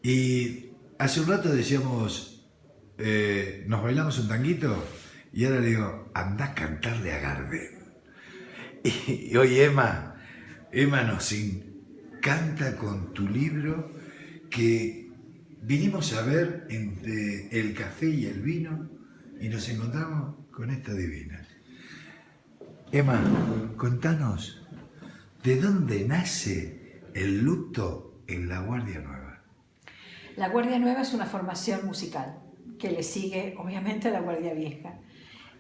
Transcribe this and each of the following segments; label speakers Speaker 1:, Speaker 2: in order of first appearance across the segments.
Speaker 1: Y hace un rato decíamos, nos bailamos un tanguito, y ahora digo, anda a cantarle a Gardel. Y hoy Emma nos encanta con tu libro que vinimos a ver entre el café y el vino y nos encontramos con esta divina. Emma, contanos, ¿de dónde nace el luto en la Guardia Nueva?
Speaker 2: La Guardia Nueva es una formación musical que le sigue obviamente a la Guardia Vieja.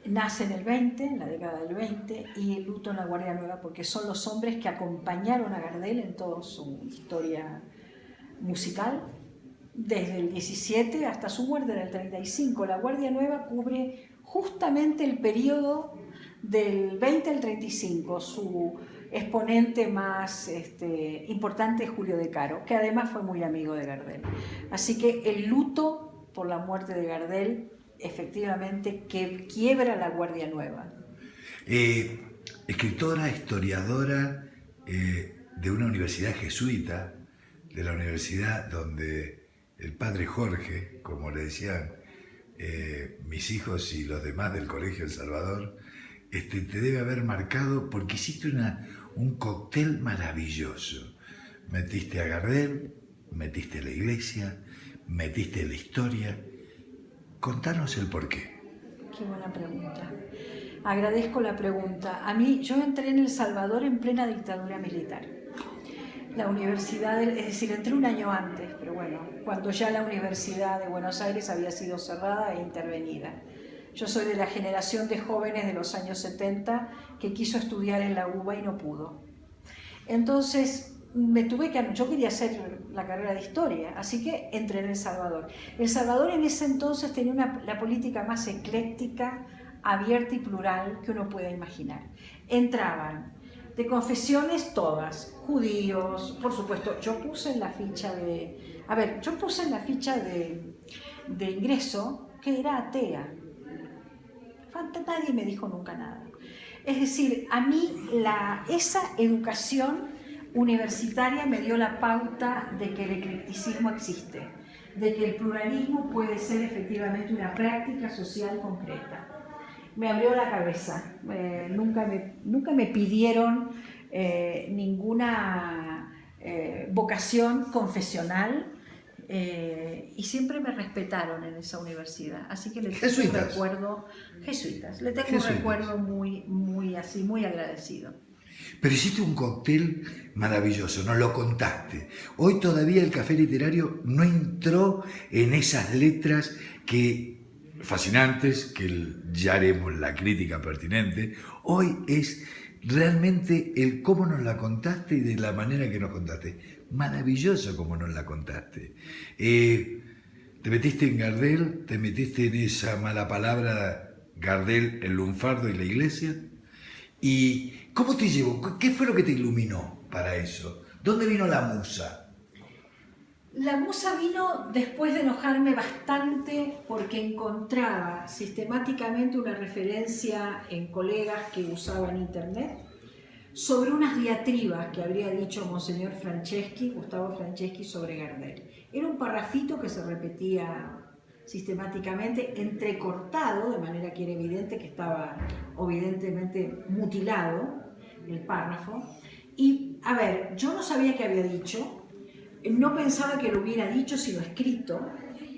Speaker 2: Nace en el 20, en la década del 20, y el luto en la Guardia Nueva porque son los hombres que acompañaron a Gardel en toda su historia musical, desde el 17 hasta su muerte en el 35. La Guardia Nueva cubre justamente el periodo del 20 al 35. Su exponente más importante es Julio De Caro, que además fue muy amigo de Gardel. Así que el luto por la muerte de Gardel efectivamente que quiebra la Guardia Nueva.
Speaker 1: Escritora, historiadora de una universidad jesuita, de la universidad donde el padre Jorge, como le decían mis hijos y los demás del Colegio El Salvador, te debe haber marcado porque hiciste un cóctel maravilloso. Metiste a Gardel, metiste a la iglesia, metiste la historia. Contanos el porqué.
Speaker 2: Qué buena pregunta. Agradezco la pregunta. Yo entré en El Salvador en plena dictadura militar. La universidad, es decir, entré un año antes, pero bueno, cuando ya la Universidad de Buenos Aires había sido cerrada e intervenida. Yo soy de la generación de jóvenes de los años 70 que quiso estudiar en la UBA y no pudo. Entonces, yo quería hacer la carrera de historia, así que entré en El Salvador. El Salvador en ese entonces tenía la política más ecléctica, abierta y plural que uno pueda imaginar. Entraban de confesiones todas, judíos, por supuesto. Yo puse en la ficha de ingreso que era atea. Nadie me dijo nunca nada. Es decir, a mí esa educación universitaria me dio la pauta de que el eclecticismo existe, de que el pluralismo puede ser efectivamente una práctica social concreta. Me abrió la cabeza. Nunca me pidieron ninguna vocación confesional y siempre me respetaron en esa universidad. Así que le tengo un recuerdo jesuitas. Le tengo un recuerdo muy así, muy agradecido.
Speaker 1: Pero hiciste un cóctel maravilloso, nos lo contaste. Hoy todavía el café literario no entró en esas letras fascinantes, que ya haremos la crítica pertinente. Hoy es realmente el cómo nos la contaste y de la manera que nos contaste. Maravilloso como nos la contaste. Te metiste en Gardel, te metiste en esa mala palabra Gardel, el lunfardo y la iglesia. ¿Y cómo te llevó? ¿Qué fue lo que te iluminó para eso? ¿Dónde vino la musa?
Speaker 2: La musa vino después de enojarme bastante porque encontraba sistemáticamente una referencia en colegas que usaban internet sobre unas diatribas que habría dicho Monseñor Gustavo Franceschi sobre Gardel. Era un parrafito que se repetía sistemáticamente, entrecortado, de manera que era evidente que estaba evidentemente mutilado el párrafo. Y, yo no sabía qué había dicho, no pensaba que lo hubiera dicho sino escrito,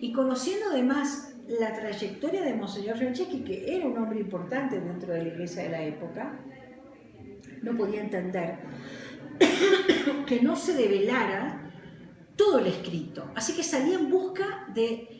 Speaker 2: y conociendo además la trayectoria de Monseñor Franceschi, que era un hombre importante dentro de la iglesia de la época, no podía entender que no se develara todo el escrito. Así que salí en busca de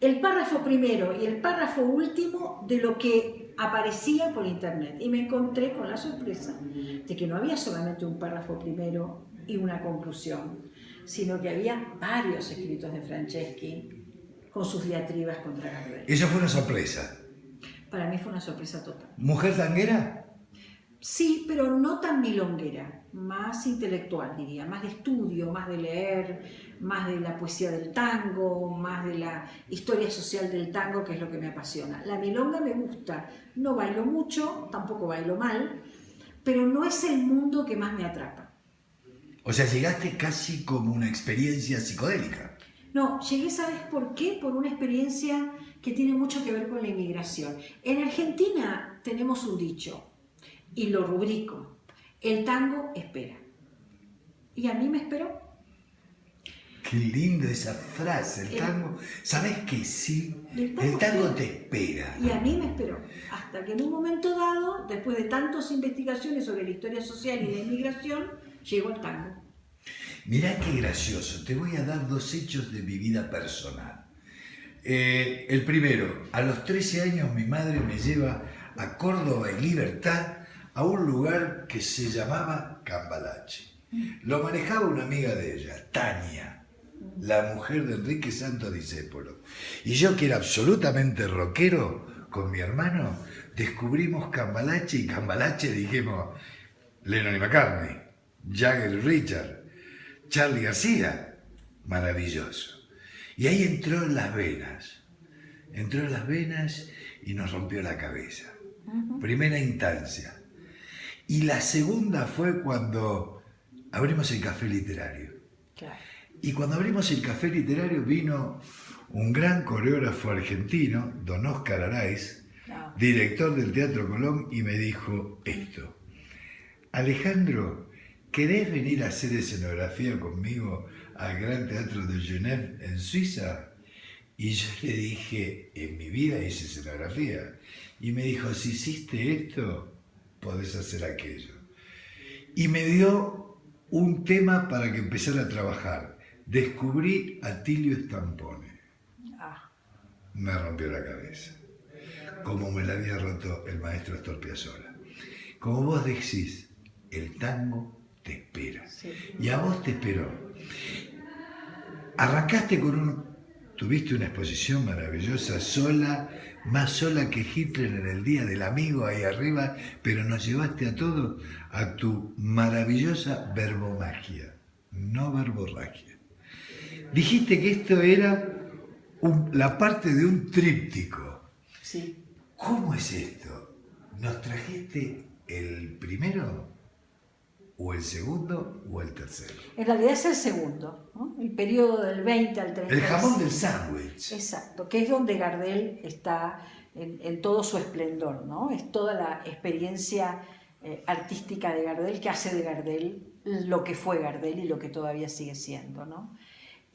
Speaker 2: el párrafo primero y el párrafo último de lo que aparecía por internet. Y me encontré con la sorpresa de que no había solamente un párrafo primero y una conclusión, sino que había varios escritos de Franceschi con sus diatribas contra Gardel.
Speaker 1: ¿Eso fue una sorpresa?
Speaker 2: Para mí fue una sorpresa total.
Speaker 1: ¿Mujer tanguera?
Speaker 2: Sí, pero no tan milonguera, más intelectual diría, más de estudio, más de leer, más de la poesía del tango, más de la historia social del tango, que es lo que me apasiona. La milonga me gusta, no bailo mucho, tampoco bailo mal, pero no es el mundo que más me atrapa.
Speaker 1: O sea, llegaste casi como una experiencia psicodélica.
Speaker 2: No, llegué, ¿sabes por qué? Por una experiencia que tiene mucho que ver con la inmigración. En Argentina tenemos un dicho, y lo rubrico: el tango espera. Y a mí me esperó.
Speaker 1: Qué lindo esa frase, el tango. ¿Sabes que sí? El tango te espera.
Speaker 2: Y a mí me esperó. Hasta que en un momento dado, después de tantas investigaciones sobre la historia social y la inmigración, llegó el tango.
Speaker 1: Mirá qué gracioso. Te voy a dar 2 hechos de mi vida personal. El primero, a los 13 años mi madre me lleva a Córdoba y Libertad a un lugar que se llamaba Cambalache. Lo manejaba una amiga de ella, Tania, la mujer de Enrique Santos Discépolo. Y yo, que era absolutamente rockero, con mi hermano, descubrimos Cambalache, y Cambalache dijimos Lennon y McCartney, Jagger y Richard, Charly García, maravilloso. Y ahí entró en las venas y nos rompió la cabeza. Primera instancia. Y la segunda fue cuando abrimos el café literario.
Speaker 2: Claro.
Speaker 1: Y cuando abrimos el café literario vino un gran coreógrafo argentino, don Oscar Araiz, director del Teatro Colón, y me dijo esto: Alejandro, ¿querés venir a hacer escenografía conmigo al Gran Teatro de Genève en Suiza? Y yo le dije, en mi vida hice escenografía. Y me dijo, si hiciste esto, podés hacer aquello. Y me dio un tema para que empezara a trabajar. Descubrí a Tilio Stampone. Me rompió la cabeza, como me la había roto el maestro Astor Piazzolla. Como vos decís, el tango te espera. Sí. Y a vos te esperó. Arrancaste tuviste una exposición maravillosa, sola, más sola que Hitler en el Día del Amigo ahí arriba, pero nos llevaste a todos a tu maravillosa verbomagia, no verborragia. Dijiste que esto era la parte de un tríptico.
Speaker 2: Sí.
Speaker 1: ¿Cómo es esto? ¿Nos trajiste el primero, o el segundo, o el tercero?
Speaker 2: En realidad es el segundo, ¿no? El periodo del 20 al 30.
Speaker 1: El jamón del sándwich.
Speaker 2: Exacto, que es donde Gardel está en todo su esplendor, ¿no? Es toda la experiencia artística de Gardel, que hace de Gardel lo que fue Gardel y lo que todavía sigue siendo, ¿no?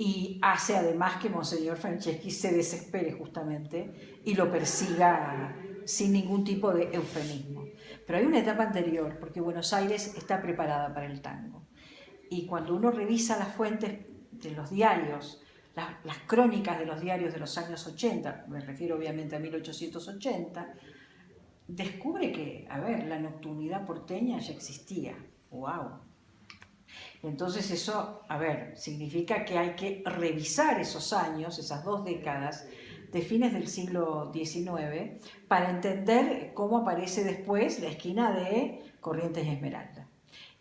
Speaker 2: Y hace además que Monseñor Franceschi se desespere justamente y lo persiga sin ningún tipo de eufemismo. Pero hay una etapa anterior, porque Buenos Aires está preparada para el tango. Y cuando uno revisa las fuentes de los diarios, las crónicas de los diarios de los años 80, me refiero obviamente a 1880, descubre que, la nocturnidad porteña ya existía. ¡Wow! Entonces eso, significa que hay que revisar esos años, esas 2 décadas, de fines del siglo XIX, para entender cómo aparece después la esquina de Corrientes y Esmeralda.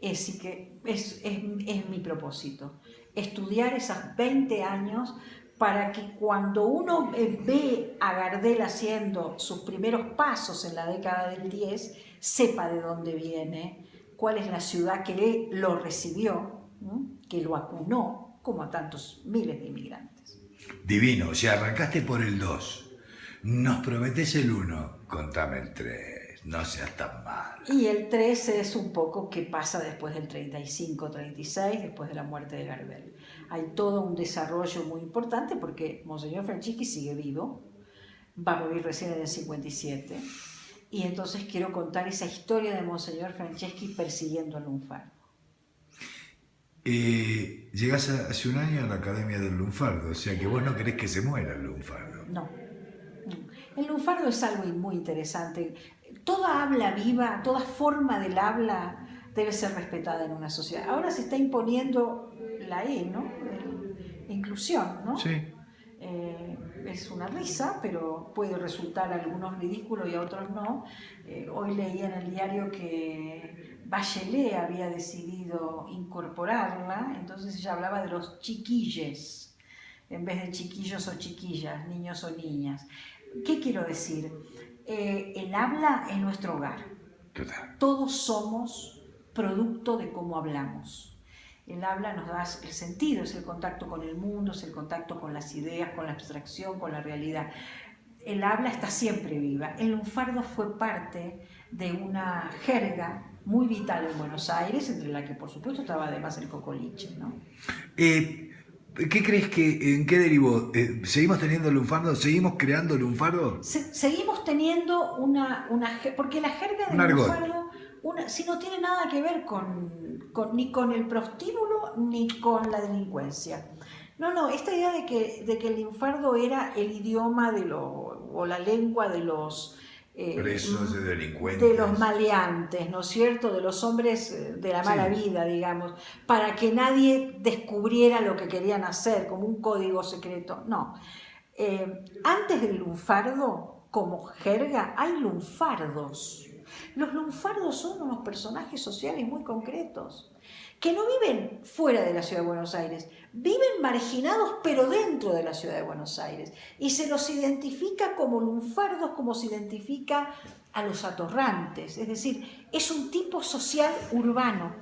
Speaker 2: Así que es mi propósito, estudiar esos 20 años para que cuando uno ve a Gardel haciendo sus primeros pasos en la década del 10, sepa de dónde viene, cuál es la ciudad que lo recibió, que lo acunó, como a tantos miles de inmigrantes.
Speaker 1: Divino, si arrancaste por el 2, nos prometés el 1, contame el 3, no seas tan mal.
Speaker 2: Y el 3 es un poco qué pasa después del 35-36, después de la muerte de Gardel. Hay todo un desarrollo muy importante porque Monseñor Franceschi sigue vivo, va a morir recién en el 57, y entonces quiero contar esa historia de Monseñor Franceschi persiguiendo al lunfardo.
Speaker 1: Llegás hace un año a la Academia del Lunfardo, o sea que vos no querés que se muera el lunfardo.
Speaker 2: No. El lunfardo es algo muy interesante. Toda habla viva, toda forma del habla debe ser respetada en una sociedad. Ahora se está imponiendo la ¿no? Inclusión, ¿no?
Speaker 1: Sí.
Speaker 2: Es una risa, pero puede resultar a algunos ridículos y a otros no. Hoy leí en el diario que Bachelet había decidido incorporarla, entonces ella hablaba de los chiquilles, en vez de chiquillos o chiquillas, niños o niñas. ¿Qué quiero decir? El habla es nuestro hogar.
Speaker 1: Total.
Speaker 2: Todos somos producto de cómo hablamos. El habla nos da el sentido, es el contacto con el mundo, es el contacto con las ideas, con la abstracción, con la realidad. El habla está siempre viva. El lunfardo fue parte de una jerga muy vital en Buenos Aires, entre la que por supuesto estaba además el cocoliche, ¿no?
Speaker 1: ¿Qué crees en qué derivó? ¿Seguimos teniendo lunfardo? ¿Seguimos creando lunfardo?
Speaker 2: Seguimos teniendo porque la jerga del lunfardo, si no tiene nada que ver ni con el prostíbulo ni con la delincuencia. No, esta idea de que el lunfardo era el idioma o la lengua de los
Speaker 1: presos, de delincuentes,
Speaker 2: de los maleantes, ¿no es cierto? De los hombres de la mala vida, digamos, para que nadie descubriera lo que querían hacer, como un código secreto. No. Antes del lunfardo, como jerga, hay lunfardos. Los lunfardos son unos personajes sociales muy concretos, que no viven fuera de la ciudad de Buenos Aires, viven marginados pero dentro de la ciudad de Buenos Aires, y se los identifica como lunfardos, como se identifica a los atorrantes, es decir, es un tipo social urbano.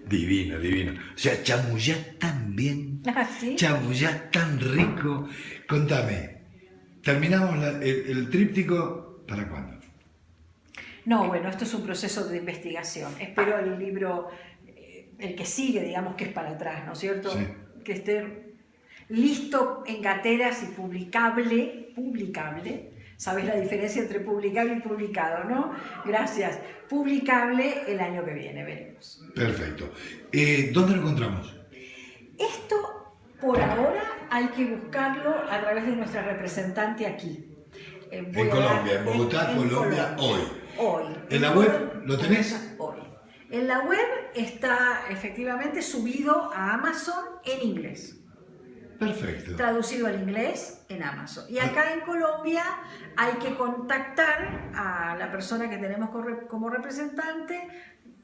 Speaker 1: Divino, divino. O sea, chamullás tan bien,
Speaker 2: ¿Sí?
Speaker 1: Chamullás tan rico. Contame, ¿terminamos el tríptico para cuándo?
Speaker 2: No, bueno, esto es un proceso de investigación. Espero el libro, el que sigue, digamos, que es para atrás, ¿no es cierto?
Speaker 1: Sí.
Speaker 2: Que esté listo en gateras y publicable. ¿Sabes la diferencia entre publicable y publicado, no? Gracias. Publicable el año que viene, veremos.
Speaker 1: Perfecto. ¿Dónde lo encontramos?
Speaker 2: Esto, por ahora, hay que buscarlo a través de nuestra representante aquí.
Speaker 1: En Colombia, en Bogotá, Colombia, hoy. ¿En la web lo tenés?
Speaker 2: Hoy. En la web está efectivamente subido a Amazon en inglés.
Speaker 1: Perfecto.
Speaker 2: Traducido al inglés en Amazon. Y acá en Colombia hay que contactar a la persona que tenemos como representante.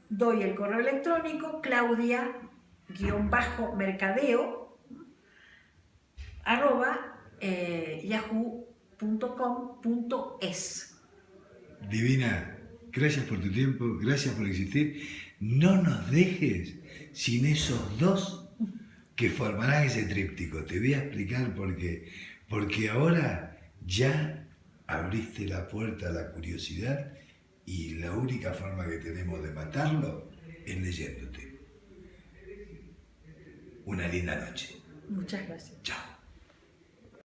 Speaker 2: Doy el correo electrónico claudia_mercadeo@yahoo.com.es.
Speaker 1: Divina, gracias por tu tiempo, gracias por existir. No nos dejes sin esos dos que formarán ese tríptico. Te voy a explicar por qué. Porque ahora ya abriste la puerta a la curiosidad y la única forma que tenemos de matarlo es leyéndote. Una linda noche.
Speaker 2: Muchas gracias.
Speaker 1: Chao.